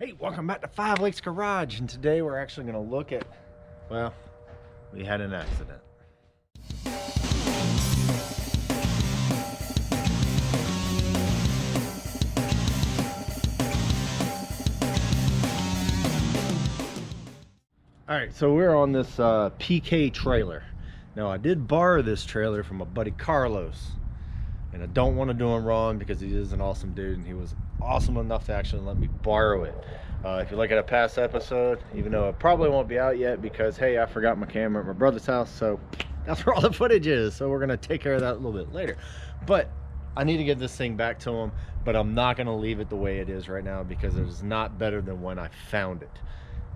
Hey, welcome back to Five Lakes Garage, and today we're actually going to look at, well, we had an accident. All right, so we're on this PK trailer. Now, I did borrow this trailer from a buddy Carlos, and I don't want to do him wrong because he is an awesome dude, and he was awesome enough to actually let me borrow it. If you look at a past episode, even though it probably won't be out yet because, hey, I forgot my camera at my brother's house, so that's where all the footage is. So we're going to take care of that a little bit later. But I need to get this thing back to him, but I'm not going to leave it the way it is right now because it is not better than when I found it.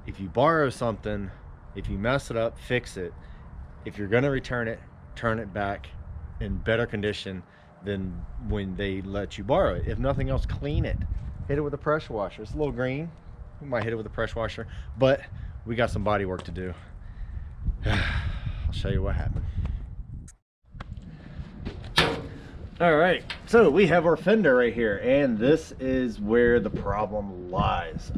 If you borrow something, if you mess it up, fix it. If you're going to return it, turn it back in better condition than when they let you borrow it. If nothing else, clean it. Hit it with a pressure washer. It's a little green. We might hit it with a pressure washer, but we got some body work to do. I'll show you what happened. All right, so we have our fender right here, and this is where the problem lies.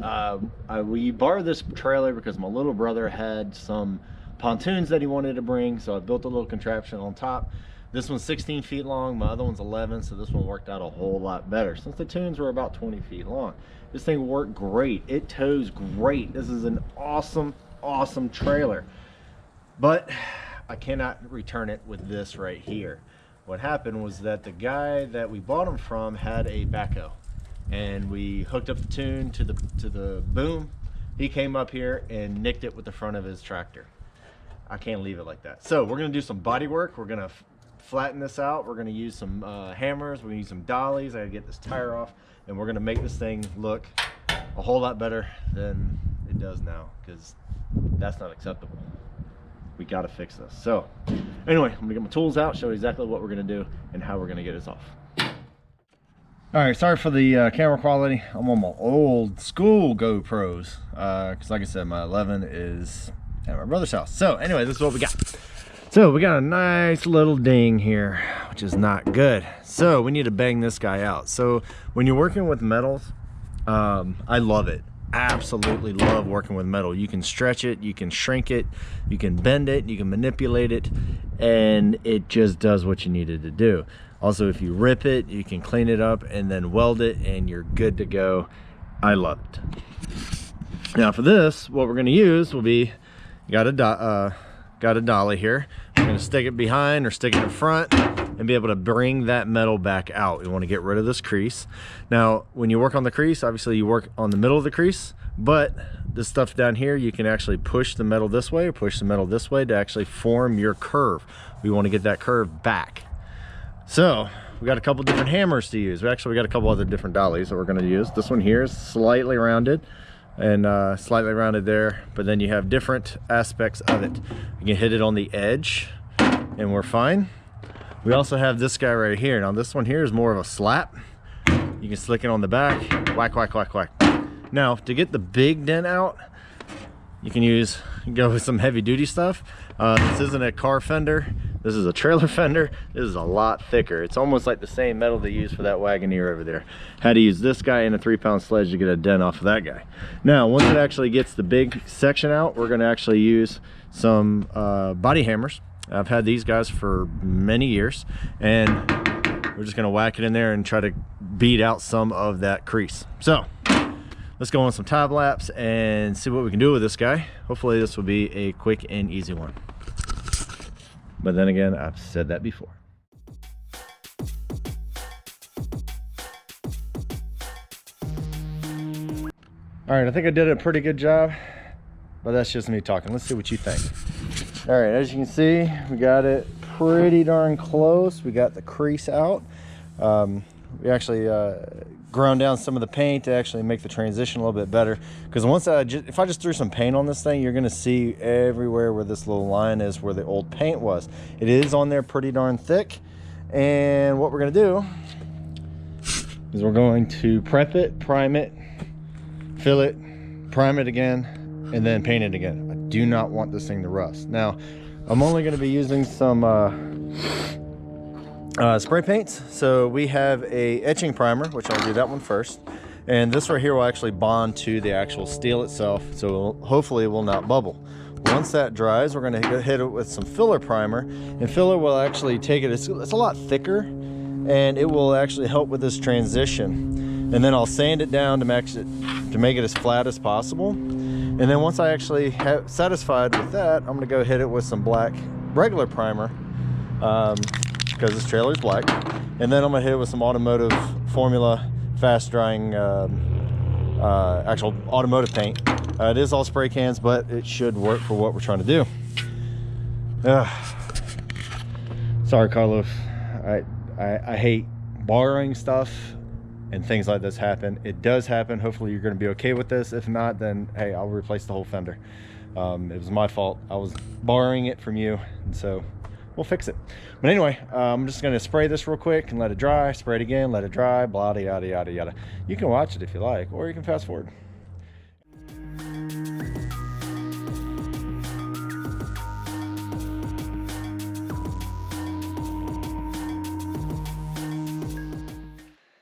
We borrowed this trailer because my little brother had some pontoons that he wanted to bring, so I built a little contraption on top. This one's 16 feet long, my other one's 11, so this one worked out a whole lot better since the tunes were about 20 feet long. This thing worked great. It tows great. This is an awesome trailer, but I cannot return it with this right here. What happened was that the guy that we bought them from had a backhoe, and we hooked up the tune to the boom. He came up here and nicked it with the front of his tractor. I can't leave it like that. So we're gonna do some body work. We're gonna flatten this out. We're gonna use some hammers. We're gonna use some dollies. I gotta get this tire off, and we're gonna make this thing look a whole lot better than it does now, because that's not acceptable. We gotta fix this. So anyway, I'm gonna get my tools out, show you exactly what we're gonna do and how we're gonna get this off. All right, sorry for the camera quality. I'm on my old school GoPros because like I said, my 11 is at my brother's house. So anyway, this is what we got. So we got a nice little ding here, which is not good. So we need to bang this guy out. So when you're working with metals, I love it. Absolutely love working with metal. You can stretch it, you can shrink it, you can bend it, you can manipulate it, and it just does what you needed to do. Also, if you rip it, you can clean it up and then weld it, and you're good to go. I love it. Now for this, what we're going to use will be, got a dolly here. We're going to stick it behind or stick it in front and be able to bring that metal back out. We want to get rid of this crease. Now, when you work on the crease, obviously you work on the middle of the crease, but this stuff down here, you can actually push the metal this way or push the metal this way to actually form your curve. We want to get that curve back. So we got a couple different hammers to use. We got a couple other different dollies that we're going to use. This one here is slightly rounded and slightly rounded there, but then you have different aspects of it. You can hit it on the edge and we're fine. We also have this guy right here. Now this one here is more of a slap. You can slick it on the back, whack, whack, whack, whack. Now to get the big dent out, you can go with some heavy duty stuff. This isn't a car fender. This is a trailer fender. This is a lot thicker. It's almost like the same metal they use for that Wagoneer over there. Had to use this guy and a 3-pound sledge to get a dent off of that guy. Now, once it actually gets the big section out, we're gonna actually use some body hammers. I've had these guys for many years, and we're just gonna whack it in there and try to beat out some of that crease. So let's go on some time lapse and see what we can do with this guy. Hopefully this will be a quick and easy one. But then again, I've said that before. All right, I think I did a pretty good job, but that's just me talking. Let's see what you think. All right, as you can see, we got it pretty darn close. We got the crease out. We actually ground down some of the paint to actually make the transition a little bit better, because if I just threw some paint on this thing, you're going to see everywhere where this little line is where the old paint was. It is on there pretty darn thick, and what we're going to do is we're going to prep it, prime it, fill it, prime it again, and then paint it again. I do not want this thing to rust. Now I'm only going to be using some spray paints. So we have a etching primer, which I'll do that one first, And this right here will actually bond to the actual steel itself, so hopefully it will not bubble. Once that dries, we're going to hit it with some filler primer, and filler will actually take it, it's a lot thicker, and it will actually help with this transition. And then I'll sand it down to make it as flat as possible. And then once I actually have satisfied with that, I'm going to go hit it with some black regular primer, because this trailer is black. And then I'm going to hit it with some automotive formula fast drying actual automotive paint. It is all spray cans, but it should work for what we're trying to do. Sorry, Carlos. I hate borrowing stuff and things like this happen. It does happen. Hopefully you're going to be okay with this. If not, then hey, I'll replace the whole fender. It was my fault. I was borrowing it from you, and so we'll fix it. But anyway, I'm just going to spray this real quick and let it dry. Spray it again, let it dry, blah, yada, yada, yada. You can watch it if you like, or you can fast forward.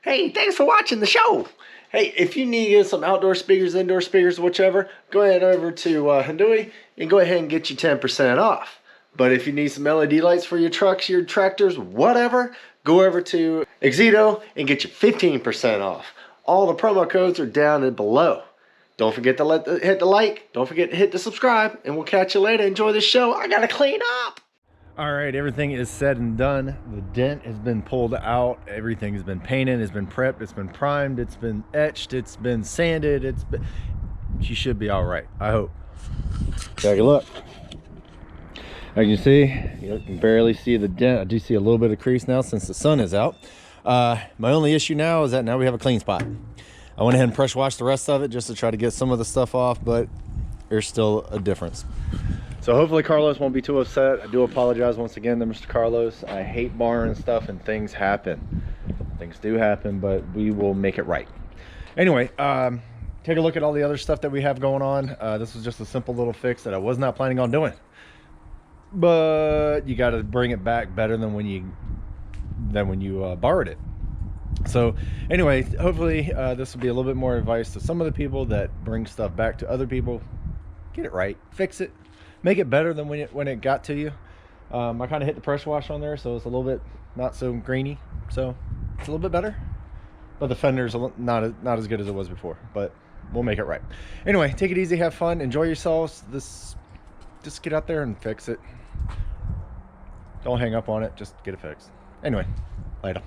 Hey, thanks for watching the show. Hey, if you need some outdoor speakers, indoor speakers, whichever, go ahead over to Handui and go ahead and get you 10% off. But if you need some LED lights for your trucks, your tractors, whatever, go over to Exito and get you 15% off. All the promo codes are down and below. Don't forget to hit the like. Don't forget to hit the subscribe. And we'll catch you later. Enjoy the show. I got to clean up. All right, everything is said and done. The dent has been pulled out. Everything has been painted, it's been prepped, it's been primed, it's been etched, it's been sanded. She should be all right, I hope. Take a look. As you can see, you can barely see the dent. I do see a little bit of crease now since the sun is out. My only issue now is that now we have a clean spot. I went ahead and pressure washed the rest of it just to try to get some of the stuff off, but there's still a difference. So hopefully Carlos won't be too upset. I do apologize once again to Mr. Carlos. I hate borrowing stuff, and things happen. Things do happen, but we will make it right. Anyway, take a look at all the other stuff that we have going on. This was just a simple little fix that I was not planning on doing. But you got to bring it back better than when you borrowed it. So anyway, hopefully this will be a little bit more advice to some of the people that bring stuff back to other people. Get it right, fix it. Make it better than when it got to you. I kind of hit the pressure wash on there, so it's a little bit not so grainy. So it's a little bit better. But the fender's not as good as it was before. But we'll make it right. Anyway, take it easy, have fun, enjoy yourselves. Just get out there and fix it. Don't hang up on it. Just get it fixed. Anyway, later.